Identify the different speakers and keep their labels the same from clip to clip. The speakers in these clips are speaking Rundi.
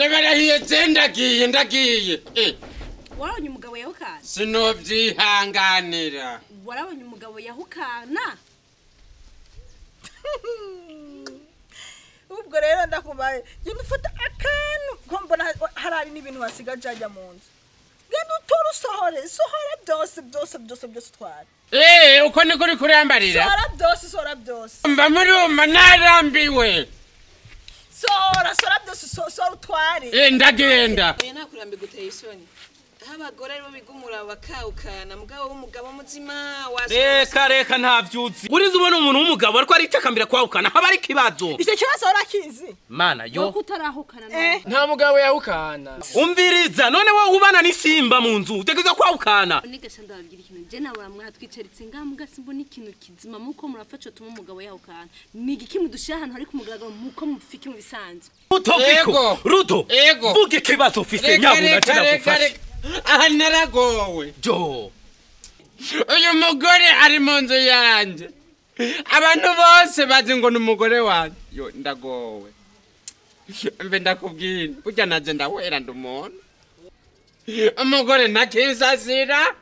Speaker 1: ndabarahiye ndagiye
Speaker 2: warabonye umugabo yahukana
Speaker 1: sinovyihanganira
Speaker 2: warabonye umugabo yahukana
Speaker 3: ubwo rero ndakubaye genda ufata akantu ko mbona harari n'ibintu wasigaje ajya mu nzu genda utora sohora byose twara
Speaker 1: uko niko uri kurambarira
Speaker 3: sohora byose
Speaker 1: mva muruma narambiwe
Speaker 3: sohora byose sohora utware
Speaker 1: ndagenda
Speaker 4: oya nakurambe guteye isoni abagore bo bigumura bakawukana mugabo w'umugabo muzima
Speaker 5: reka ntavyuzi urize ubona umuntu w'umugabo ariko ari itakambira kwawukana haba ari kibazo
Speaker 3: icyo kibazo urakizi
Speaker 5: mana yo
Speaker 2: kutarahukana
Speaker 6: nta mugabo yahukana
Speaker 5: umviriza none wowe ubana n'isimba mu nzu utegeza kwawukana
Speaker 2: nigasha ndababwira ikintu je nawe mwatwicaritse ngamuga simbo n'ikintu kizima muko murafaca tuma umugabo yahukana ni igikimwe dushira ahantu hari kumugaragaro muko mufike mu bisanzwe
Speaker 5: ruto vuga ikibazo ufise nyabuna kiragufasha
Speaker 1: aha naragowe uyu mugore ari mu nzu yanjye abantu bose bazi ngo ni umugore wanjye yo ndagowe mbe ndakubwira burya naje ndahwera ndi umuntu umugore nakisasira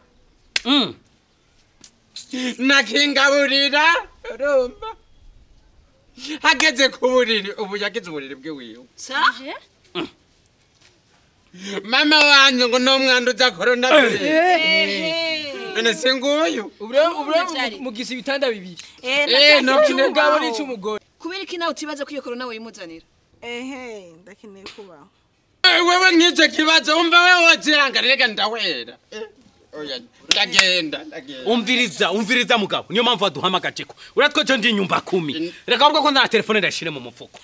Speaker 1: nakingaburira urumva hageze ku buriri ubu yagize uburiri bw'iwiwe mama wanyu ngo no mwanduza coronavirus ene singuyu
Speaker 6: mugisi bitanda bibiri
Speaker 1: no
Speaker 6: umugabo n'ico umugore
Speaker 4: kubera iki nawe utibaza ko iyo corona wayimuzanira
Speaker 3: ndakeneye kubaho
Speaker 1: wewe nk'icyo kibazo umva wewe wajiranga rega ndahwera oya ndagenda
Speaker 5: umviriza mugabo niyo mpamvu waduhamagaje ko uratweje ndi nyumba 10 reka urwo ko nda telefone ndashire mu mufuko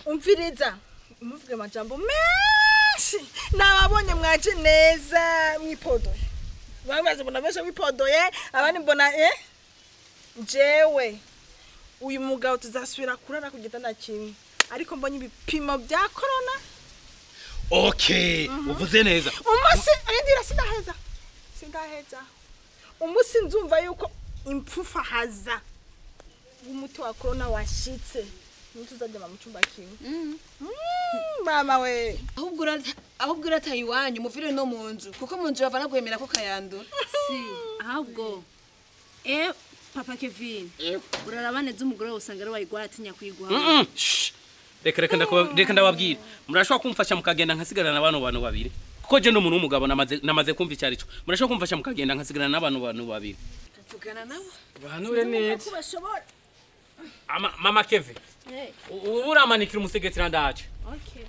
Speaker 3: umviriza umuvuge amajambo menshi nababonye mwaje neza mwipodo bamaze mbona besho mwipodoye abandi mbona jewe uyu mugabo tuzasubira kurara ku gitanda kimwe ariko mbonye ibipimo bya corona
Speaker 5: okay uvuze neza
Speaker 3: umusi ndira sindaheza umusi nzumva yuko impfufa haza umuti wa corona washitse ntuzajya mu cyumba kimwe mama we
Speaker 4: ahubwo urataye iwanyu muvire no mu nzu kuko mu nzu bavana kwemera ko kayandura
Speaker 2: si ahubwo papa Kevin urarabaneze umugore usanga ari wayigwara atinya kwigwa
Speaker 5: reka ndababwira murashobora kumfasha mukagenda nkasigarana n'abantu babiri kuko je n'umuntu w'umugabo namaze kumva icyarico murashobora kumfasha mukagenda nkasigarana n'abantu babiri
Speaker 4: tuvugana nabo
Speaker 6: bahanure neza
Speaker 5: mama Kevin uramanikira umusegetsi randaje
Speaker 2: okay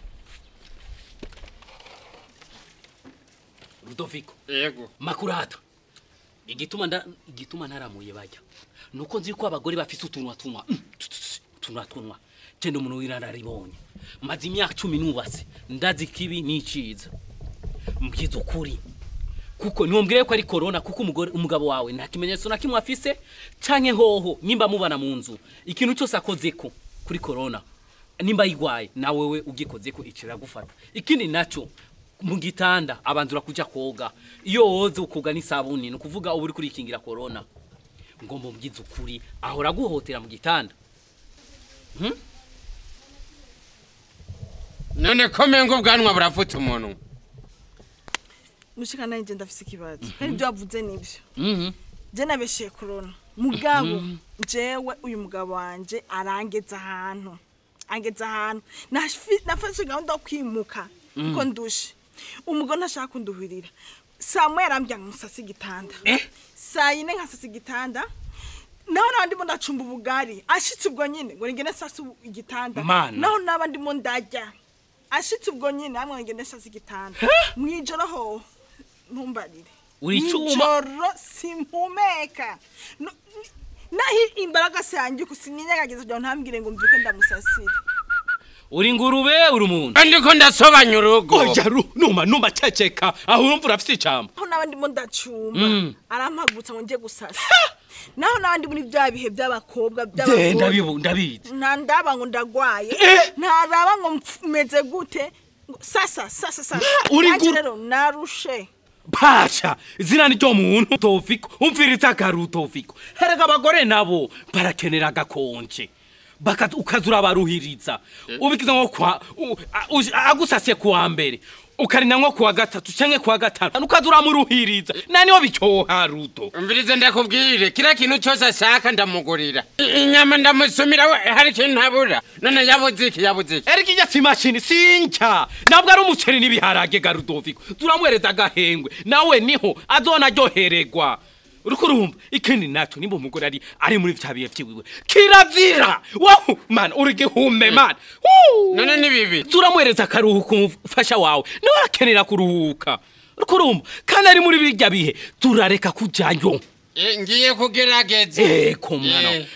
Speaker 5: Rudoviko
Speaker 1: yego
Speaker 5: makurata igituma ntaramuye bajya nuko nzi ko abagore bafise utunwa je ndo umuntu wirararibonye maze imyaka 10 nubase ndazi kibi niciza mbyiza ukuri kuko niwombwire ko ari corona kuko umugabo wawe nta kimenyetso na kimwe afise canke hoho nimba mubana mu nzu ikintu cyose akozeko kuri corona nimba yigwaye na wewe ugikozeko icira gufata ikindi naco mu gitanda abanzura kuja koga iyo woze ukoga n'isabuni no kuvuga uburi kuri ikingira corona ngomba mbyiza ukuri ahora guhotera mu gitanda
Speaker 1: none komengo bwanwa burafutse umuntu
Speaker 3: mushika nanje ndafise ikibazo kandi byo wavuze nibyo je nabeshe corona mugabo jewe uyu mugabo wanje arangeza ahantu nafashe gahunda kwimuka ko ndushe umugabo ntashaka kunduhirira Samuel arambya musasi igitanda sayine nkasasi igitanda naho nabandi mo ndacumba ubugari ashitse ubwo nyine ngo ngene sasi igitanda naho nabandi mo ndajya ashitse ubwo nyine amwe ngene sasi igitanda mwijoro ho ntumbarire
Speaker 5: uri cyuma
Speaker 3: joro simpumeka nahi imbaraga sanjye kusinyanyagagiza byo ntambwire ngo mbyuke ndamusasire
Speaker 5: uri ngurube uri umuntu
Speaker 1: andiko ndasobanya urugo
Speaker 5: oya numa ceceka aho urumva urafite icamba
Speaker 3: aho nabandi mo ndacumba arampagutsa ngo nje gusasa naho nabandi muri bya bihe by'abakobwa
Speaker 5: ndabizi
Speaker 3: ndaba ngo ndagwaye ntaraba ngo meze gute sasa
Speaker 5: uri
Speaker 3: rero narushe
Speaker 5: Pasha izina ryo muntu Tofiko umviritsa garuto Tofiko herega abagore nabo barakenera gakonje ukazura baruhiriza ubikiza nko kwa agusasiye kuwa mbere ukarina nko kuwa gatatu canke kuwa gatanu ukazura muruhiriza naniho bicyoha rudo
Speaker 1: umvirize ndakubwire kira kintu cyose ashaka ndamugurira inyama ndamusumira hari kintu ntabura none yabuze
Speaker 5: eriki ya simashini sinca nabwo ari umuceri n'ibiharage garudoviko turamwereza gahengwe nawe niho azona ryohererwa urukurumba ikindi naco nimba umugore ari muri vyabiye vyiwiwe kirazira wow man urigihume man
Speaker 1: none ni bibi
Speaker 5: turamwereza karuhuko umufasha wawe niwe arakenera kuruhuka urukurumba kandi ari muri birya bihe turareka kujanyo
Speaker 1: ngiye kugerageza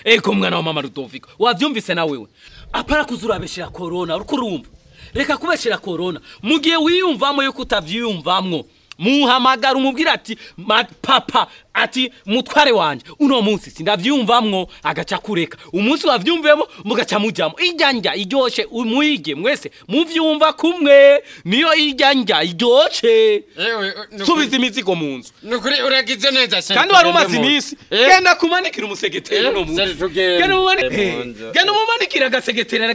Speaker 5: eko mwana wa mama Rudoviko wavyumvise na wewe apara kuzurabeshera corona urukurumba reka kubeshera corona mugiye wiyumvamo yuko utavyiyumvamwo muhamagara umubwira ati papa ati mutware wanje uno munsi sindavyumvamwo agaca kureka umunsi wavyumvemo mugaca mujamo ijanja iryoshe umuyige mwese muvyumva kumwe niyo ijanja iryoshe subiza imizigo munzu
Speaker 1: nukuri uragize neza se
Speaker 5: kandi warumaze imisi genda kumanikira umusegetera no munsi genda mumanikira agasegetera